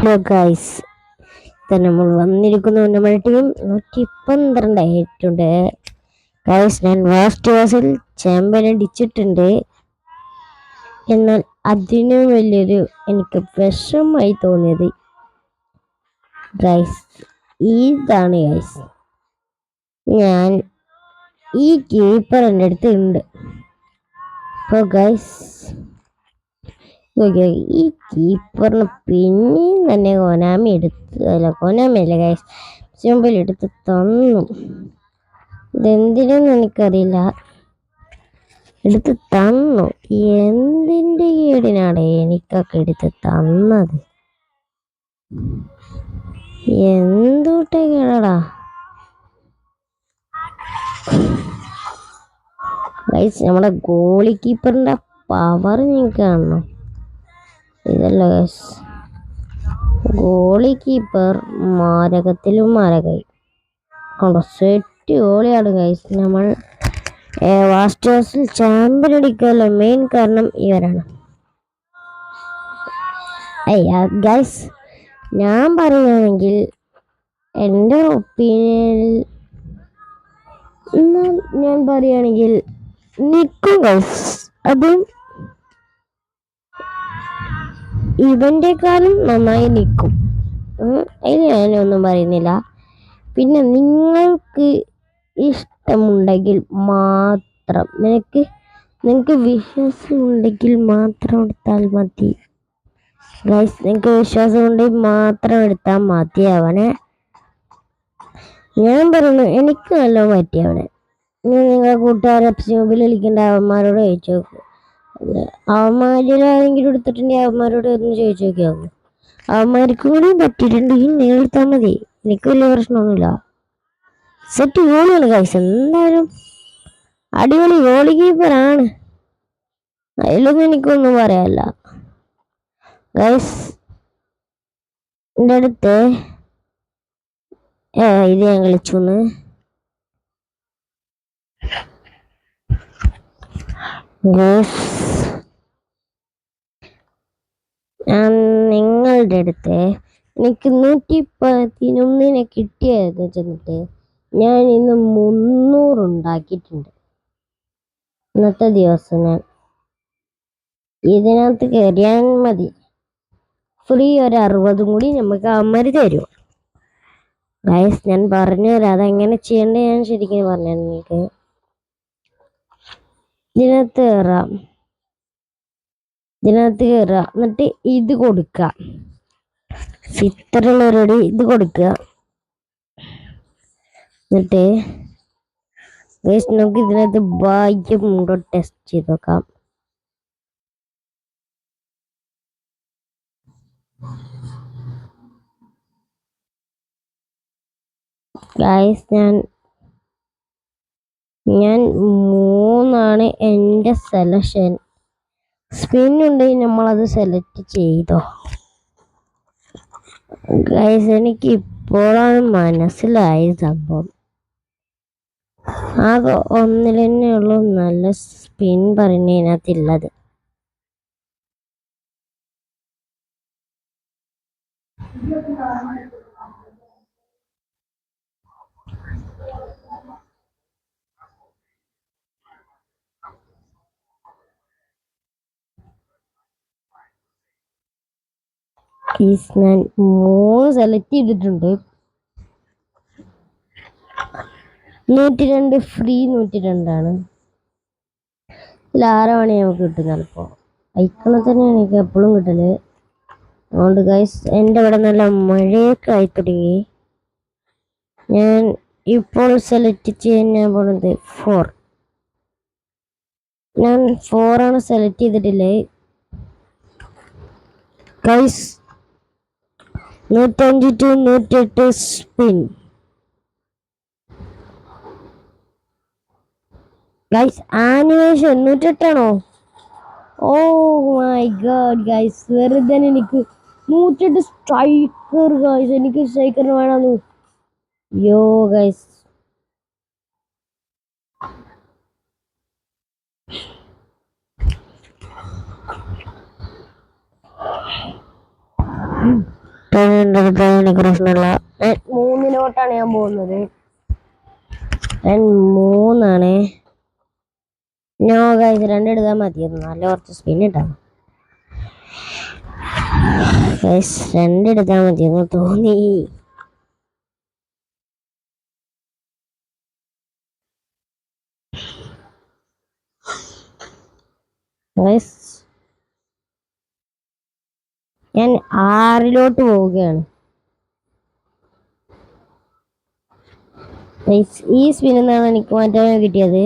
Hello guys, നമ്മൾ വന്നിരിക്കുന്നു. നമ്മുടെ ടീം 112 ആയിട്ടുണ്ട് ഗൈസ്. ഞാൻ ഫസ്റ്റ് ക്ലാസ്സിൽ ചാമ്പ്യൻ അടിച്ചിട്ടുണ്ട്. എന്നാൽ അതിനും വലിയൊരു എനിക്ക് വിഷമായി തോന്നിയത് ഗൈസ് ഇതാണ് ഗൈസ്. ഞാൻ ഈ കീപ്പർ എൻ്റെ അടുത്ത് ഉണ്ട്. അപ്പോൾ ഗൈസ് ഈ കീപ്പറിന് പിന്നെയും തന്നെ കൊനാമി അല്ല ഗൈസ്, സിമ്പിൾ എടുത്ത് തന്നു. ഇതെന്തിനെന്ന് എനിക്കറിയില്ല, എടുത്ത് തന്നു. എന്തിൻ്റെ കേടിനാണ് എനിക്കൊക്കെ എടുത്ത് തന്നത്? എന്തൂട്ടെ കേടാ ഗൈസ്. നമ്മുടെ ഗോളി കീപ്പറിന്റെ പവർ നിങ്ങൾക്ക് കാണണം. ഇതല്ല ഗൈസ്, ഗോളി കീപ്പർ മാരകത്തിലും മാരകായി കൊണ്ടോ. സെറ്റ് ഗോളിയാണ് ഗൈസ്. നമ്മൾ വാസ്റ്റേഴ്സിൽ ചാമ്പ്യൻ അടിക്കാനുള്ള മെയിൻ കാരണം ഇവരാണ്. ഗൈസ്, ഞാൻ പറയുകയാണെങ്കിൽ എൻ്റെ ഒപ്പീനിയനിൽ ഞാൻ പറയുകയാണെങ്കിൽ നിൽക്കും ഗൈസ്. അതും ഇവൻ്റെക്കാളും നന്നായി നിൽക്കും. അതിന് ഞാനൊന്നും പറയുന്നില്ല. പിന്നെ നിങ്ങൾക്ക് ഇഷ്ടമുണ്ടെങ്കിൽ മാത്രം, നിങ്ങൾക്ക് വിശ്വാസമുണ്ടെങ്കിൽ മാത്രം എടുത്താൽ മതി ഗൈസ്. നിങ്ങൾക്ക് വിശ്വാസമുണ്ടെങ്കിൽ മാത്രം എടുത്താൽ മതി അവനെ. ഞാൻ പറയുന്നു, എനിക്ക് നല്ല പറ്റി അവനെ. നിങ്ങൾ കൂട്ടുകാരെ മൊബൈൽ കളിക്കേണ്ട അവന്മാരോട് ചോദിച്ചു നോക്ക്. അവന്മാരിലാരെങ്കിലും എടുത്തിട്ടുണ്ടെങ്കിൽ അവന്മാരോട് ഒന്ന് ചോദിച്ചു നോക്കിയാവും. അവന്മാർക്ക് കൂടി പറ്റിയിട്ടുണ്ടെങ്കിൽ നിങ്ങൾ എടുത്താൽ മതി. എനിക്ക് വലിയ പ്രശ്നമൊന്നുമില്ല. സെറ്റ് ഗോളിയാണ് ഗൈസ്. എന്തായാലും അടിപൊളി ഗോളി കീപ്പറാണ്, അതിലൊന്നും എനിക്കൊന്നും പറയാനില്ല ഗൈസ്. എൻ്റെ അടുത്ത് ഇത് ഞാൻ കളിച്ചൂന്ന് ഗൈസ്. ഞാൻ നിങ്ങളുടെ അടുത്ത് എനിക്ക് 111 കിട്ടിയത് ചെന്നിട്ട് ഞാൻ ഇന്ന് 300 ഉണ്ടാക്കിയിട്ടുണ്ട്. ഇന്നത്തെ ദിവസം ഞാൻ ഇതിനകത്ത് കയറിയാൽ മതി, ഫ്രീ ഒരു 60 കൂടി നമുക്ക് അമ്മര് തരും ഗൈസ്. ഞാൻ പറഞ്ഞുതരാം അതെങ്ങനെ ചെയ്യേണ്ടത്. ഞാൻ ശരിക്കും പറഞ്ഞു നിങ്ങൾക്ക്. ഇതിനകത്ത് കയറുക, എന്നിട്ട് ഇത് കൊടുക്കുക. ഇത്രയുള്ളവരോട് ഇത് കൊടുക്കുക. എന്നിട്ട് നമുക്ക് ഇതിനകത്ത് ഭാഗ്യം ഉണ്ടോ ടെസ്റ്റ് ചെയ്ത് നോക്കാം. ഗൈസ്, ഞാൻ 3 എൻ്റെ സെലക്ഷൻ. സ്പിൻ ഉണ്ടെങ്കിൽ നമ്മളത് സെലക്ട് ചെയ്തോ ഗൈസ്. എനിക്ക് ഇപ്പോഴാണ് മനസ്സിലായ സംഭവം. ആകെ ഒന്നിൽ തന്നെ ഉള്ളൂ നല്ല സ്പിൻ പറയുന്നതിനകത്തുള്ളത്. ഞാൻ 3 സെലക്ട് ചെയ്തിട്ടുണ്ട്. 102 ഫ്രീ 102 ഇതിൽ 6 മണി നമുക്ക് കിട്ടും ചിലപ്പോൾ. ഐക്കണ തന്നെയാണ് എനിക്ക് എപ്പോഴും കിട്ടല്. അതുകൊണ്ട് ഗൈസ്, എൻ്റെ ഇവിടെ നല്ല മഴയൊക്കെ ആയി തുടങ്ങി. ഞാൻ ഇപ്പോൾ സെലക്ട് ചെയ്യാൻ പോണത് 4. ഞാൻ 4 ആണ് സെലക്ട് ചെയ്തിട്ടില്ലേ guys. 105 to 108 spin guys. Animation 108 oh my god guys. വെറുതെ എനിക്ക് 108 സ്ട്രൈക്കർ ഗൈസ്. എനിക്ക് സ്ട്രൈക്കറിന് വേണമെന്ന്. യോ ഗൈസ്, എനിക്ക് പ്രശ്നമില്ല. മൂന്നിലോട്ടാണ് ഞാൻ പോകുന്നത്. ഞാൻ മൂന്നാണ്. നോ ഗൈസ്, രണ്ടെടുക്കാൻ മതിയായിരുന്നു. നല്ല കുറച്ച് സ്പിൻ ഇട്ടാണ് ഗൈസ്. രണ്ടെടുക്കാൻ മതിയെന്ന് തോന്നി. ഗൈസ് ഞാൻ 6 പോവുകയാണ്. ഈ സ്പിന്നിൽ നിന്നാണ് എനിക്ക് മറ്റേ കിട്ടിയത്.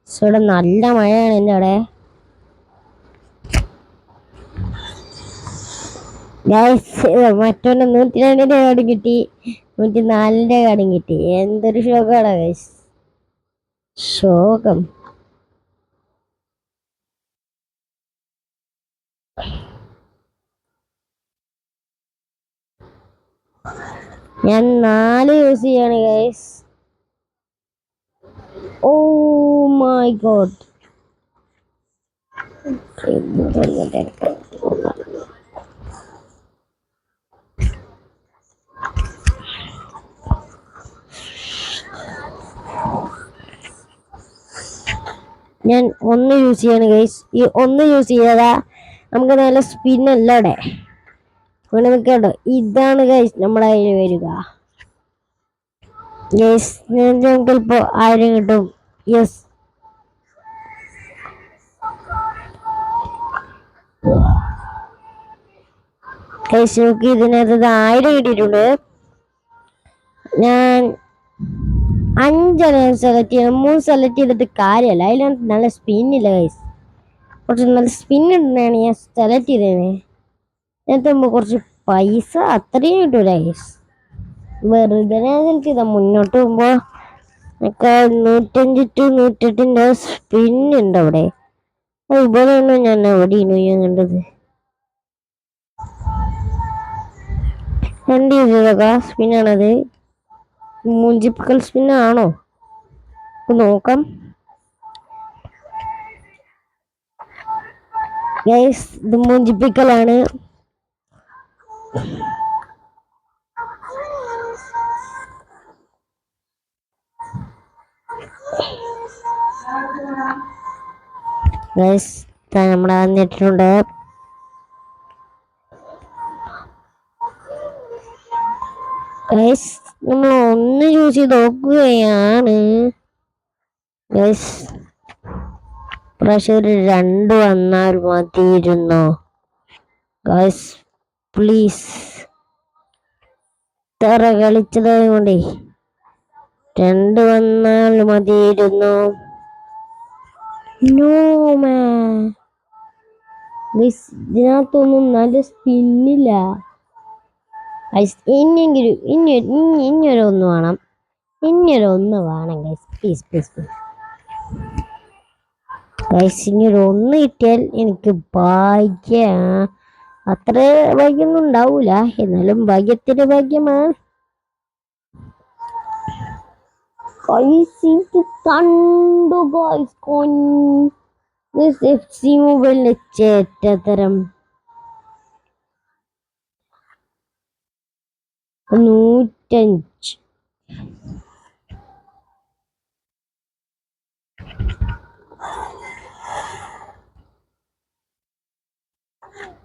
ഇവിടെ നല്ല മഴയാണ് എൻ്റെ അവിടെ. മറ്റൊന്ന് 102ന്റെ കാർഡും കിട്ടി, 104ന്റെ കാർഡും കിട്ടി. എന്തൊരു ശോകമാണ് ഗൈസ്, ശോകം. ഞാൻ 4 യൂസ് ചെയ്യാണ് ഗൈസ്. Oh my God. ഞാൻ 1 യൂസ് ചെയ്യാണ് ഗൈസ്. ഈ 1 യൂസ് ചെയ്താ നമുക്ക് നല്ല സ്പിന്നല്ല അവിടെ ഇവിടെ നിൽക്കട്ടോ. ഇതാണ് ഗൈസ് നമ്മുടെ കയ്യിൽ വരിക ഗൈസ്. ഞങ്ങൾക്ക് ഇപ്പോ 1000 കിട്ടും. യെസ്, ഗൈസ് നമുക്ക് ഇതിനകത്ത് 1000 കിട്ടിയിട്ടുണ്ട്. ഞാൻ 5 സെലക്ട് ചെയ്യണം. 3 സെലക്ട് ചെയ്തിട്ട് കാര്യമല്ല, അതിനകത്ത് നല്ല സ്പിന്നില്ല ഗൈസ്. കുറച്ച് നല്ല സ്പിൻ ഉണ്ടെന്നാണ് ഞാൻ സെലക്ട് ചെയ്തത്. ഇതിനകത്ത് കുറച്ച് പൈസ അത്രയും കിട്ടൂല ഗൈസ്. വെറുതെ സെലക്ട് ചെയ്താൽ മുന്നോട്ട് പോകുമ്പോൾ ഒക്കെ 105 to 108ന്റെ സ്പിന്നുണ്ട് അവിടെ. അതുപോലെയാണ് ഞാൻ എവിടെയാണ് ഞാൻ കണ്ടത്. എന്ത് ചെയ്തതൊക്കെ സ്പിന്നാണത്? മൂഞ്ചിപ്പിക്കൽ സ്പിന്നാണോ? നോക്കാം ഗൈസ്, ഇത് മൂഞ്ചിപ്പിക്കലാണ്. ഗൈസ് നമ്മുടെ വന്നിട്ടുണ്ട്. ഗൈസ് നമ്മൾ 1 യൂസ് ചെയ്ത് നോക്കുകയാണ് ഗൈസ്. പ്രാവശ്യം ഒരു 2 വന്നാൽ മതിയിരുന്നോ ഗൈസ്? പ്ലീസ്, ഇത്ര കളിച്ചത് കൊണ്ടേ 2 വന്നാൽ മതിയിരുന്നു. നോ മാൻ, ഇതിനകത്തൊന്നും നല്ല സ്പിന്നില്ല. ഇനിയെങ്കിലും ഇനിയൊരു 1 വേണം. ഇനിയൊരു 1 വേണം guys, please please please guys. ഇനിയൊരു 1 കിട്ടിയാൽ എനിക്ക് ഭാഗ്യ. അത്ര ഭാഗ്യമൊന്നും ഉണ്ടാവൂല, എന്നാലും ഭാഗ്യത്തിന്റെ ഭാഗ്യമാണ്. കണ്ടു ഗൈസ്, FC മൊബൈലിന്റെ ചേറ്റത്തരം 105.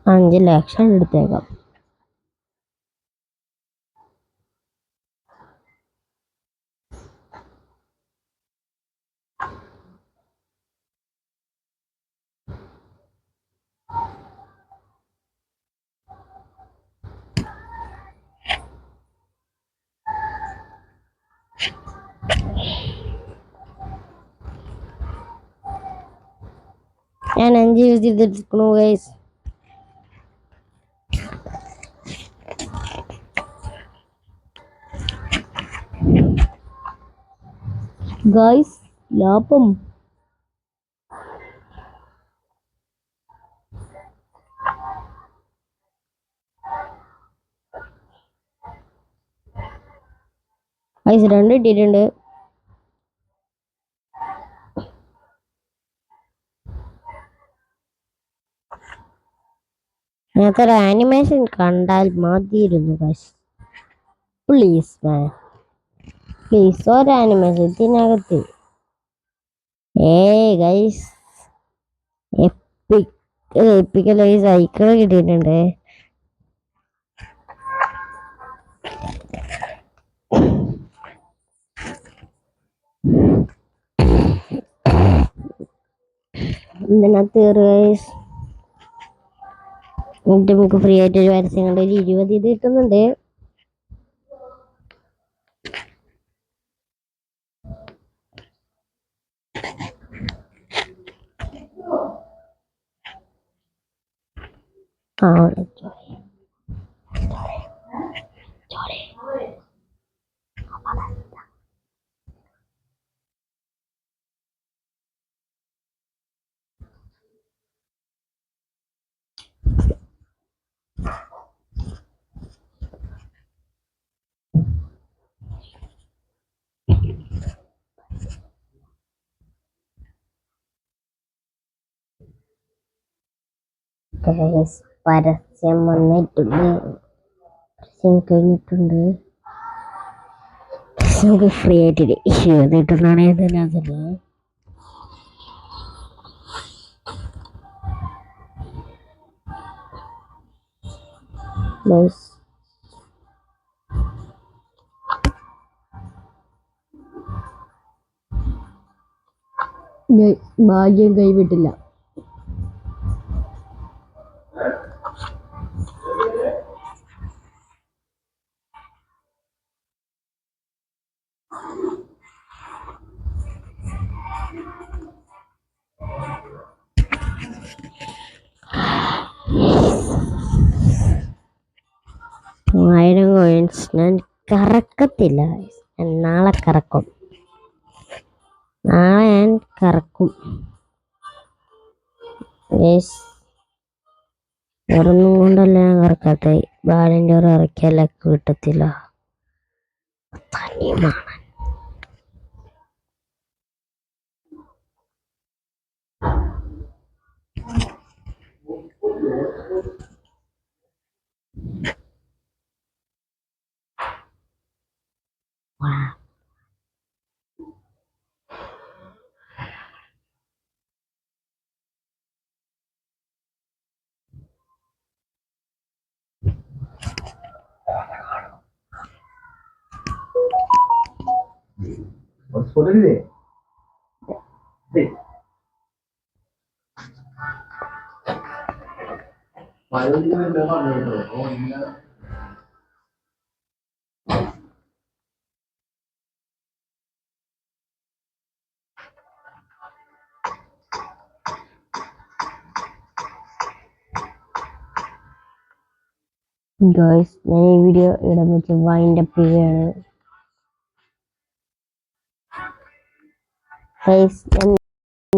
$5 ലക്ഷം എടുത്തേക്കാം. ഞാൻ 5 യൂസ് ചെയ്തിരിക്കണു ഗൈസ്. ഗൈസ് ലാഭം. ഗൈസ് 2 കിട്ടിയിട്ടുണ്ട്. അങ്ങനത്തെ ഒരു ആനിമേഷൻ കണ്ടാൽ മതിയിരുന്നു ഗൈസ്. പ്ലീസ് മാൻ, പ്ലീസ് ഒരു ആനിമേഷൻ ഇതിനകത്ത്. ഗൈസ്, എപ്പിക് എപ്പിക്കല്ല ഈ സൈക്കിള് കിട്ടിയിട്ടുണ്ട്. ഇതിനകത്ത് ഗൈസ് എന്നിട്ട് നമുക്ക് ഫ്രീ ആയിട്ട് ഒരു പരസ്യം കണ്ട് ഒരു 20 ഇത് കിട്ടുന്നുണ്ട്. പരസ്യം വന്നിട്ടുണ്ട്, പരസ്യം കഴിഞ്ഞിട്ടുണ്ട്. നമുക്ക് ഫ്രീ ആയിട്ട് 20 കിട്ടുന്നതാണ് ഇതിനകത്ത്. ഭാഗ്യം കൈവിട്ടില്ല. ആയിരം കോയിൻസ് ഞാൻ കറക്കത്തില്ല, ഞാൻ നാളെ കറക്കും. നാളെ ഞാൻ കറക്കും. വേറൊന്നും കൊണ്ടല്ല ഞാൻ കറക്കാത്ത, ബാലിൻ്റെ ഒരു ഇറക്കിയാൽ കിട്ടത്തില്ല. ഗൈസ്, ഞാൻ ഈ വീഡിയോ ഇവിടെ വെച്ച് വൈൻഡ് അപ്പ് ചെയ്യുകയാണ്. ഗൈസ്,